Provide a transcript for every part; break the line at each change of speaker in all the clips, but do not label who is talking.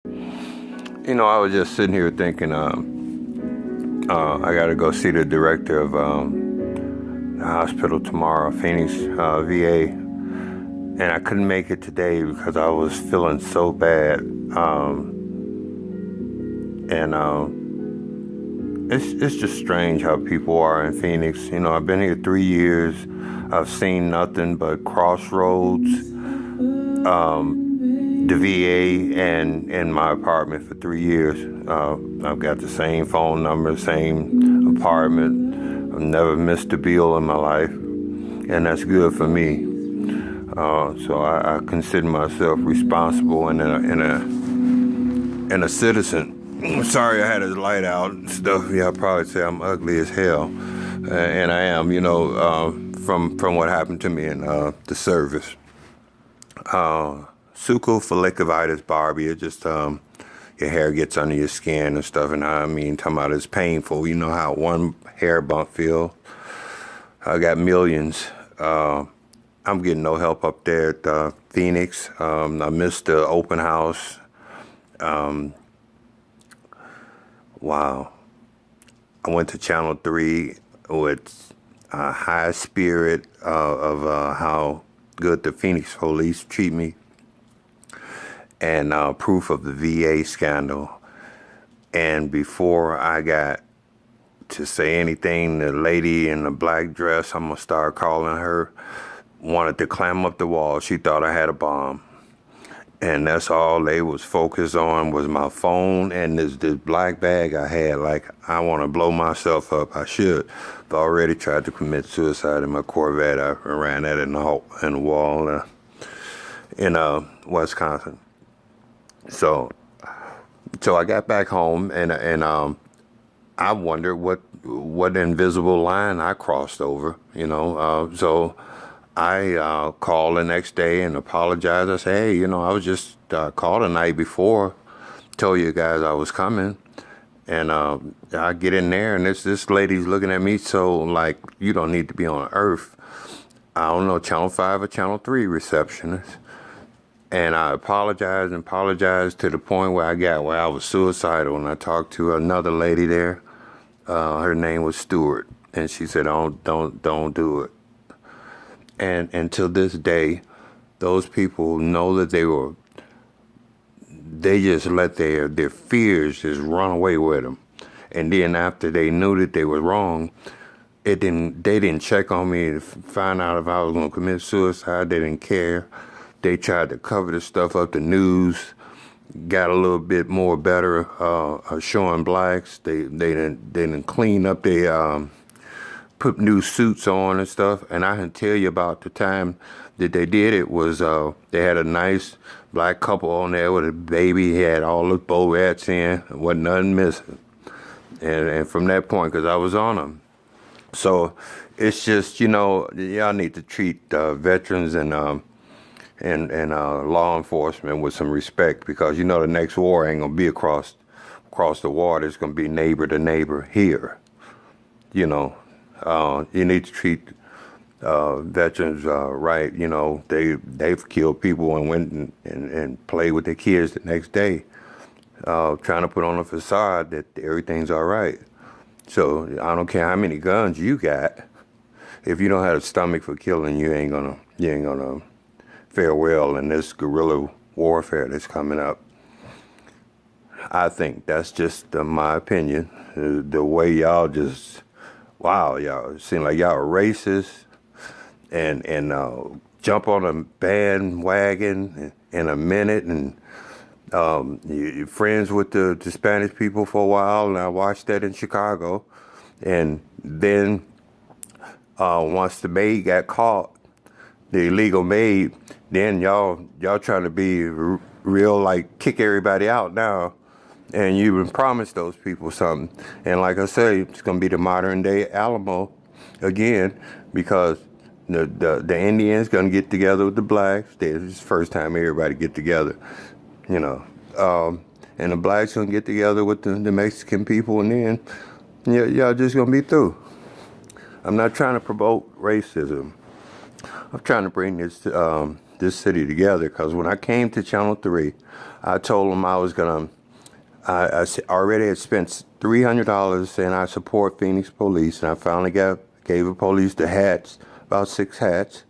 I was just sitting here thinking, I got to go see the director of the hospital tomorrow, Phoenix VA, and I couldn't make it today because I was feeling so bad. And it's just strange how people are in Phoenix. I've been here 3 years. I've seen nothing but crossroads, the VA, and my apartment for 3 years. I've got the same phone number, same apartment. I've never missed a bill in my life, and that's good for me. So I consider myself responsible and a citizen. Sorry, I had his light out and stuff. Yeah, I'll probably say I'm ugly as hell, and I am. From what happened to me in the service. Succal Barbie. It just your hair gets under your skin and stuff, and talking about it's painful. You know how one hair bump feel. I got millions. I'm getting no help up there at Phoenix. I missed the open house. Wow. I went to Channel 3 with a high spirit of how good the Phoenix police treat me, and proof of the VA scandal. And before I got to say anything, the lady in the black dress, I'm going to start calling her, wanted to climb up the wall. She thought I had a bomb. And that's all they was focused on was my phone and this black bag I had. Like, I want to blow myself up. I should. I've already tried to commit suicide in my Corvette. I ran that in the wall in Wisconsin. So I got back home and I wondered what invisible line I crossed over. So I called the next day and apologized. I said, hey, I was just called the night before, told you guys I was coming. And I get in there and this lady's looking at me so like, you don't need to be on Earth. I don't know, Channel 5 or Channel 3 receptionist. And I apologized to the point where I was suicidal. And I talked to another lady there. Her name was Stewart. And she said, don't do it. And until this day, those people know that they just let their fears just run away with them. And then after they knew that they were wrong, they didn't check on me to find out if I was going to commit suicide. They didn't care. They tried to cover the stuff up. The news got a little bit more better showing blacks. They didn't clean up. They put new suits on and stuff. And I can tell you about the time that they did it was they had a nice black couple on there with a baby. He had all the bowettes in. Wasn't nothing missing. And from that point, because I was on them. So it's just, y'all need to treat veterans and law enforcement with some respect, because the next war ain't gonna be across the water. It's gonna be neighbor to neighbor here. You need to treat veterans right. They've killed people and went and played with their kids the next day, trying to put on a facade that everything's all right. So I don't care how many guns you got. If you don't have a stomach for killing, you ain't gonna fare well in this guerrilla warfare that's coming up. I think that's just my opinion. The way y'all just, wow, y'all seem like y'all are racist and jump on a bandwagon in a minute, and you're friends with the Spanish people for a while, and I watched that in Chicago. And then once the maid got caught, the illegal maid, then y'all trying to be real, like kick everybody out now. And you've been promised those people something. And like I say, it's going to be the modern day Alamo again, because the Indians going to get together with the blacks. This is the first time everybody get together, and the blacks going to get together with the Mexican people, and then y'all just going to be through. I'm not trying to promote racism. I'm trying to bring this this city together. Because when I came to Channel 3, I told them I was gonna. Already had spent $300 saying I support Phoenix police, and I finally gave the police the hats, about 6 hats,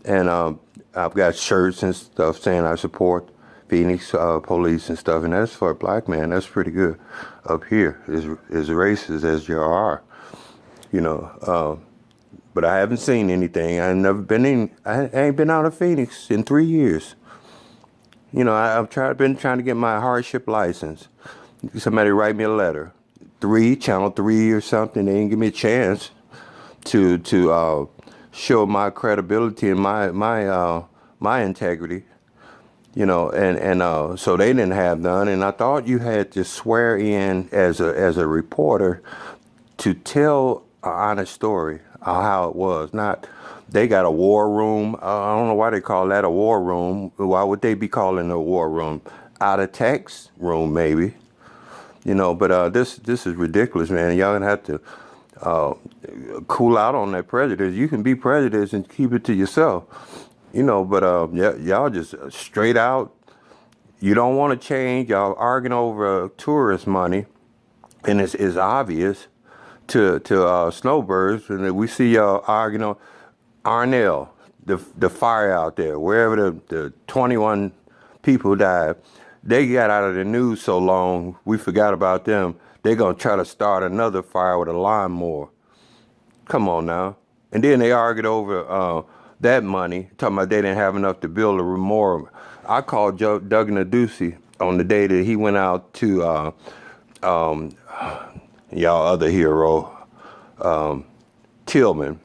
and I've got shirts and stuff saying I support Phoenix police and stuff, and that's for a black man. That's pretty good. Up here is racist as you are, you know. But I haven't seen anything. I ain't been out of Phoenix in 3 years. You know, I've been trying to get my hardship license. Somebody write me a letter. Channel 3 or something. They didn't give me a chance to show my credibility and my integrity. You know, and so they didn't have none. And I thought you had to swear in as a reporter to tell an honest story of how it was. Not, they got a war room. I don't know why they call that a war room. Why would they be calling it a war room? Out of text room, maybe. You know, but this is ridiculous, man. Y'all gonna have to cool out on that prejudice. You can be prejudiced and keep it to yourself. You know, but y'all just straight out. You don't want to change. Y'all arguing over tourist money, and it's obvious to snowbirds. And we see y'all arguing on Arnell, the fire out there, wherever the 21 people died. They got out of the news so long, we forgot about them. They're going to try to start another fire with a lawnmower. Come on now. And then they argued over that money, talking about they didn't have enough to build a memorial. I called Doug Naducey on the day that he went out to y'all other hero, Tillman.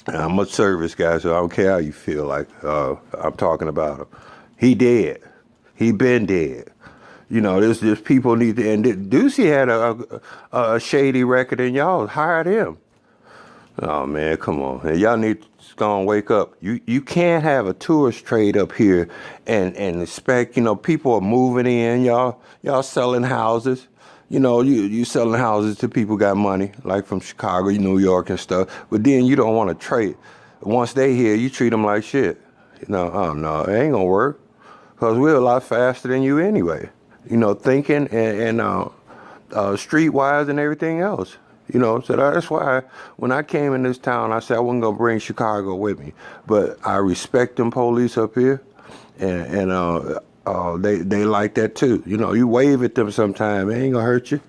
I'm a service guy, so I don't care how you feel like I'm talking about him. He dead. He been dead. You know, there's people need to, and Ducey had a shady record, and y'all hired him. Oh man, come on. And y'all need to go and wake up. You can't have a tourist trade up here and expect, you know, people are moving in, y'all selling houses. You know, you selling houses to people who got money, like from Chicago, New York and stuff. But then you don't want to trade. Once they here, you treat them like shit. You know, oh no, it ain't gonna work. Because we're a lot faster than you anyway. You know, thinking and streetwise and everything else. You know, so that's why when I came in this town, I said I wasn't going to bring Chicago with me. But I respect them police up here, and they like that too. You know, you wave at them sometime, it ain't going to hurt you.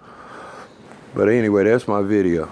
But anyway, that's my video.